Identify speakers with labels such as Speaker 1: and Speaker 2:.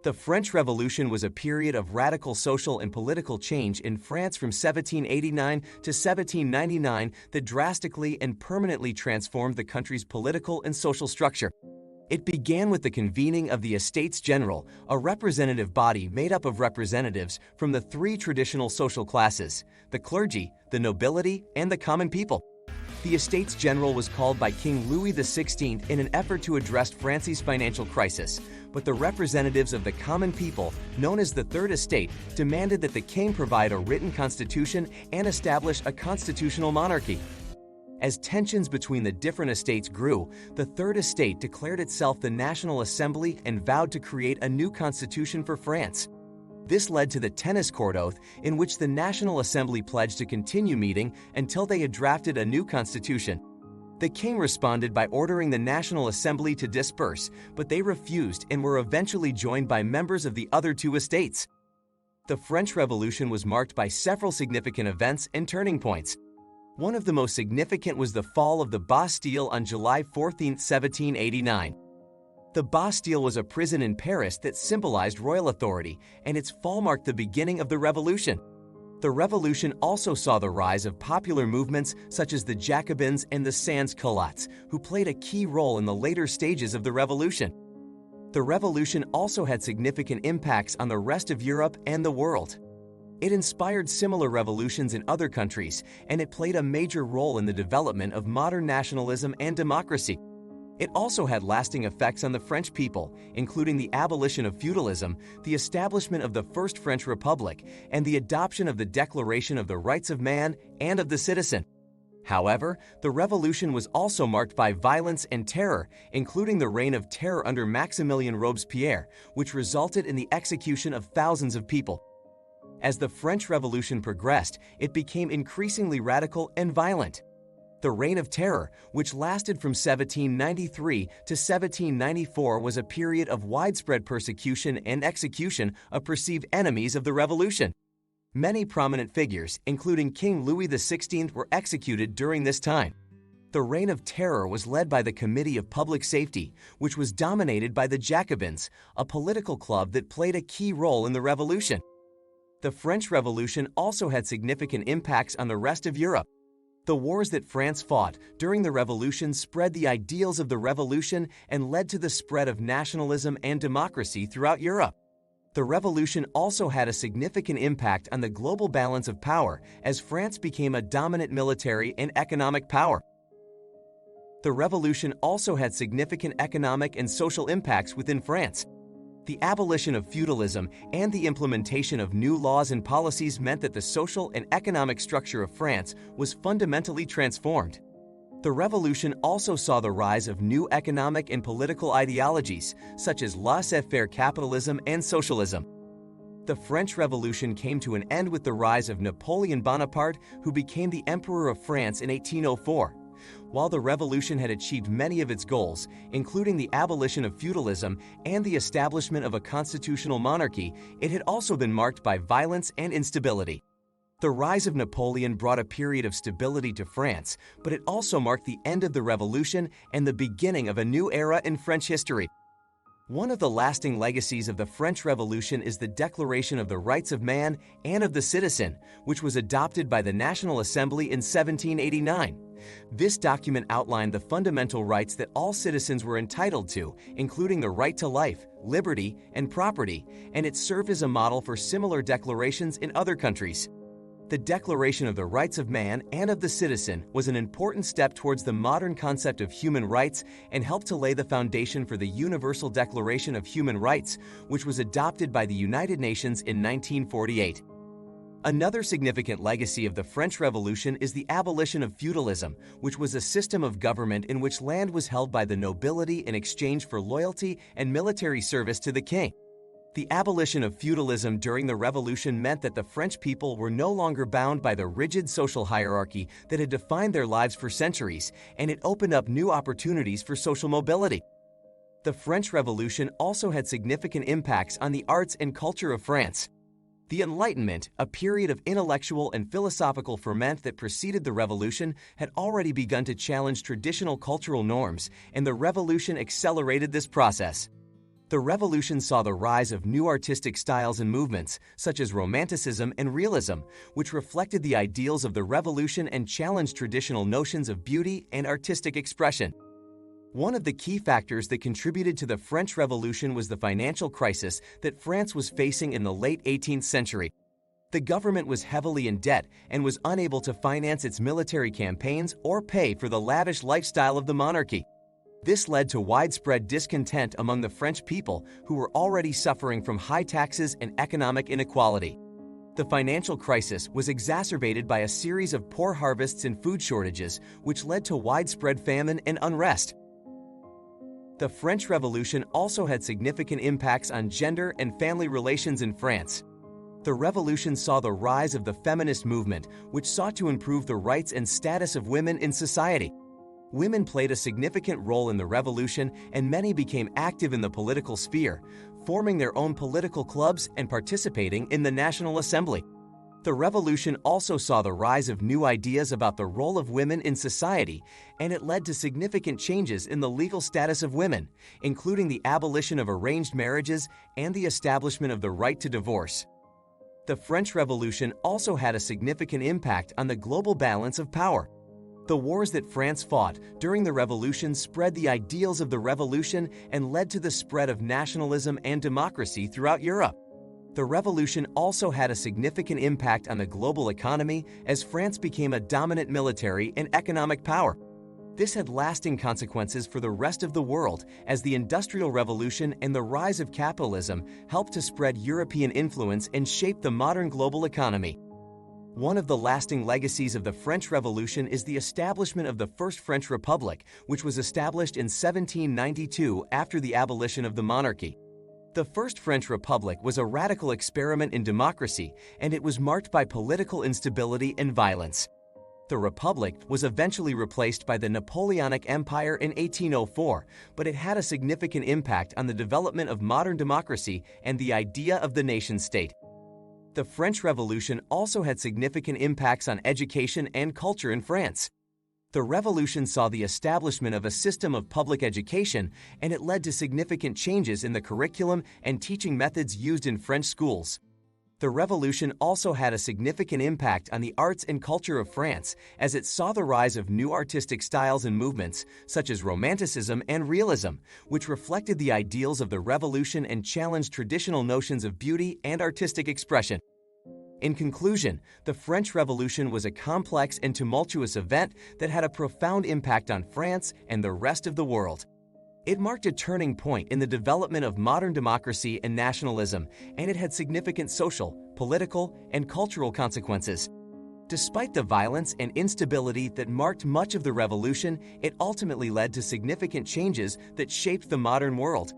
Speaker 1: The French Revolution was a period of radical social and political change in France from 1789 to 1799 that drastically and permanently transformed the country's political and social structure. It began with the convening of the Estates General, a representative body made up of representatives from the three traditional social classes: the clergy, the nobility, and the common people. The Estates General was called by King Louis XVI in an effort to address France's financial crisis, but the representatives of the common people, known as the Third Estate, demanded that the king provide a written constitution and establish a constitutional monarchy. As tensions between the different estates grew, the Third Estate declared itself the National Assembly and vowed to create a new constitution for France. This led to the Tennis Court Oath, in which the National Assembly pledged to continue meeting until they had drafted a new constitution. The king responded by ordering the National Assembly to disperse, but they refused and were eventually joined by members of the other two estates. The French Revolution was marked by several significant events and turning points. One of the most significant was the fall of the Bastille on July 14, 1789. The Bastille was a prison in Paris that symbolized royal authority, and its fall marked the beginning of the Revolution. The Revolution also saw the rise of popular movements such as the Jacobins and the sans-culottes, who played a key role in the later stages of the Revolution. The Revolution also had significant impacts on the rest of Europe and the world. It inspired similar revolutions in other countries, and it played a major role in the development of modern nationalism and democracy. It also had lasting effects on the French people, including the abolition of feudalism, the establishment of the First French Republic, and the adoption of the Declaration of the Rights of Man and of the Citizen. However, the revolution was also marked by violence and terror, including the Reign of Terror under Maximilien Robespierre, which resulted in the execution of thousands of people. As the French Revolution progressed, it became increasingly radical and violent. The Reign of Terror, which lasted from 1793 to 1794, was a period of widespread persecution and execution of perceived enemies of the revolution. Many prominent figures, including King Louis XVI, were executed during this time. The Reign of Terror was led by the Committee of Public Safety, which was dominated by the Jacobins, a political club that played a key role in the revolution. The French Revolution also had significant impacts on the rest of Europe. The wars that France fought during the Revolution spread the ideals of the Revolution and led to the spread of nationalism and democracy throughout Europe. The Revolution also had a significant impact on the global balance of power as France became a dominant military and economic power. The Revolution also had significant economic and social impacts within France. The abolition of feudalism and the implementation of new laws and policies meant that the social and economic structure of France was fundamentally transformed. The revolution also saw the rise of new economic and political ideologies, such as laissez-faire capitalism and socialism. The French Revolution came to an end with the rise of Napoleon Bonaparte, who became the Emperor of France in 1804. While the revolution had achieved many of its goals, including the abolition of feudalism and the establishment of a constitutional monarchy, it had also been marked by violence and instability. The rise of Napoleon brought a period of stability to France, but it also marked the end of the revolution and the beginning of a new era in French history. One of the lasting legacies of the French Revolution is the Declaration of the Rights of Man and of the Citizen, which was adopted by the National Assembly in 1789. This document outlined the fundamental rights that all citizens were entitled to, including the right to life, liberty, and property, and it served as a model for similar declarations in other countries. The Declaration of the Rights of Man and of the Citizen was an important step towards the modern concept of human rights and helped to lay the foundation for the Universal Declaration of Human Rights, which was adopted by the United Nations in 1948. Another significant legacy of the French Revolution is the abolition of feudalism, which was a system of government in which land was held by the nobility in exchange for loyalty and military service to the king. The abolition of feudalism during the Revolution meant that the French people were no longer bound by the rigid social hierarchy that had defined their lives for centuries, and it opened up new opportunities for social mobility. The French Revolution also had significant impacts on the arts and culture of France. The Enlightenment, a period of intellectual and philosophical ferment that preceded the Revolution, had already begun to challenge traditional cultural norms, and the Revolution accelerated this process. The revolution saw the rise of new artistic styles and movements, such as Romanticism and Realism, which reflected the ideals of the revolution and challenged traditional notions of beauty and artistic expression. One of the key factors that contributed to the French Revolution was the financial crisis that France was facing in the late 18th century. The government was heavily in debt and was unable to finance its military campaigns or pay for the lavish lifestyle of the monarchy. This led to widespread discontent among the French people, who were already suffering from high taxes and economic inequality. The financial crisis was exacerbated by a series of poor harvests and food shortages, which led to widespread famine and unrest. The French Revolution also had significant impacts on gender and family relations in France. The revolution saw the rise of the feminist movement, which sought to improve the rights and status of women in society. Women played a significant role in the revolution, and many became active in the political sphere, forming their own political clubs and participating in the National Assembly. The revolution also saw the rise of new ideas about the role of women in society, and it led to significant changes in the legal status of women, including the abolition of arranged marriages and the establishment of the right to divorce. The French Revolution also had a significant impact on the global balance of power. The wars that France fought during the revolution spread the ideals of the revolution and led to the spread of nationalism and democracy throughout Europe. The revolution also had a significant impact on the global economy as France became a dominant military and economic power. This had lasting consequences for the rest of the world, as the Industrial Revolution and the rise of capitalism helped to spread European influence and shape the modern global economy. One of the lasting legacies of the French Revolution is the establishment of the First French Republic, which was established in 1792 after the abolition of the monarchy. The First French Republic was a radical experiment in democracy, and it was marked by political instability and violence. The Republic was eventually replaced by the Napoleonic Empire in 1804, but it had a significant impact on the development of modern democracy and the idea of the nation-state. The French Revolution also had significant impacts on education and culture in France. The revolution saw the establishment of a system of public education, and it led to significant changes in the curriculum and teaching methods used in French schools. The revolution also had a significant impact on the arts and culture of France, as it saw the rise of new artistic styles and movements, such as Romanticism and Realism, which reflected the ideals of the revolution and challenged traditional notions of beauty and artistic expression. In conclusion, the French Revolution was a complex and tumultuous event that had a profound impact on France and the rest of the world. It marked a turning point in the development of modern democracy and nationalism, and it had significant social, political, and cultural consequences. Despite the violence and instability that marked much of the revolution, it ultimately led to significant changes that shaped the modern world.